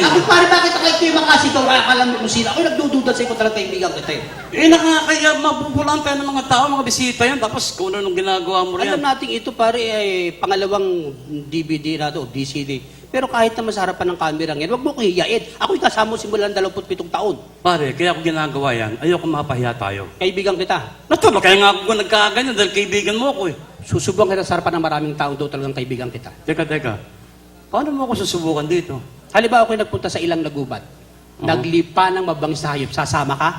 Ako pare, bakit ako ito yung makasigaw? Akala mo kung sino. Ako'y nagdududa sa'yo kung talagang kaibigan kita eh. Eh, nakakaya mabubulaan tayo ng mga tao, mga bisita yan. Tapos kung ano nung ginagawa mo rin. Alam natin ito pare ay pangalawang DVD na ito, DCD. Pero kahit na sa harapan ng camera ngayon, huwag mo ko hiyain. Ako'y kasama simula ng 27 taon. Pare, kaya ako ginagawa yan. Ayoko mapahiya tayo. Kaibigan kita. Natulo, kaya nga ako nagkaganyan dahil kaibigan mo ako eh. Susubukan kita sa harapan ng maraming tao daw talagang kaibigan kita. Teka. Paano mo ako susubukan dito? Halimbawa ako'y nagpunta sa ilang lagubat. Naglipa ng mabangis na hayop. Sasama ka?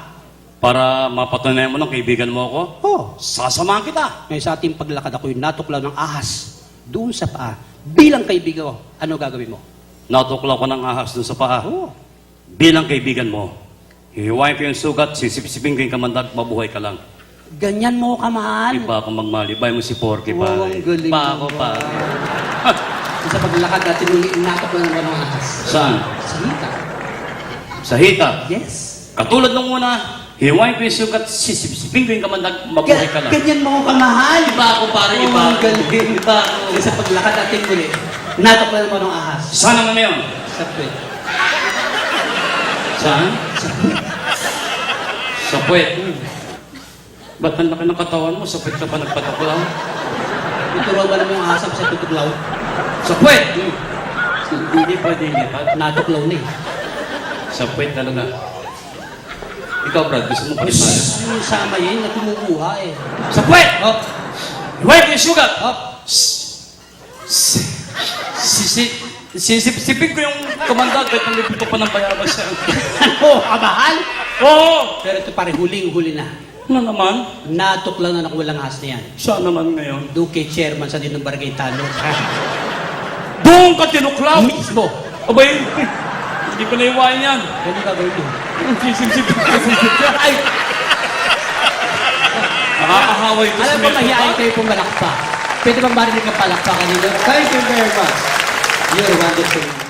Para mapatunayan mo ng kaibigan mo ako? Oo. Sasamahan kita. Ngayon sa ating paglakad ako'y natuklaw ng ahas doon sa paa. Bilang kaibigan ko, ano gagawin mo? Natuklaw ko ng ahas doon sa paa. Oo. Bilang kaibigan mo, hihiwain ko yung sugat, sisipsipin ko yung kamandag, mabuhay ka lang. Ganyan mo kamahal. Iba akong magmalibay mo si Porky, Oo, pare. ang galing Pa ako, mo, pare. Sa paglakad natin uli, natuklaw ng mga ahas. Saan? Sa hita. Sa hita. Yes. Katulad nung una, hihiwain ko yung sugat, sisipsipin ko yung kamandag, mabuhay ka lang. Ganyan mo kamahal. Iba ako, pare, iba Oo, ako. galing. Iba ako. Sa paglakad natin uli, natuklaw ng mga ahas. Saan naman yun? Sa puwet. Saan? Sa puwet. Sa puwet. Ba't ang laki ng katawan mo? Sa puwet ka pa nagpataklaw? Ito raw ba naman yung ahas sa tutuklaw? Sa puwet! Hindi pwede ilipat. Natuklaw na eh. Sa puwet talaga. Ikaw, Brad, gusto mo palipayan? Yung sama yun, na kumukuha eh. Sa puwet! Oh, Hiwain ko yung sugat! oh. Sisipsipin ko yung kamandag kahit nalipit ko pa ng bayabas siya. Ano, kamahal? Oo! Pero ito pare, huling-huli na. Ano naman? Natuklaw na ng walang ahas na yan. Saan naman ngayon? Doon kay chairman sa dinong barangay Tano. Doon ka tinuklaw! Mismo. Abay, hindi ko naiwain yan. Ano gagawin mo? Sisipsipin ko. Ay! Nakakahaway ko Alam ko mahihain kayo pumalakpa. Pwede bang marinig ang palakpa kanina? Thank you very much. You're wonderful.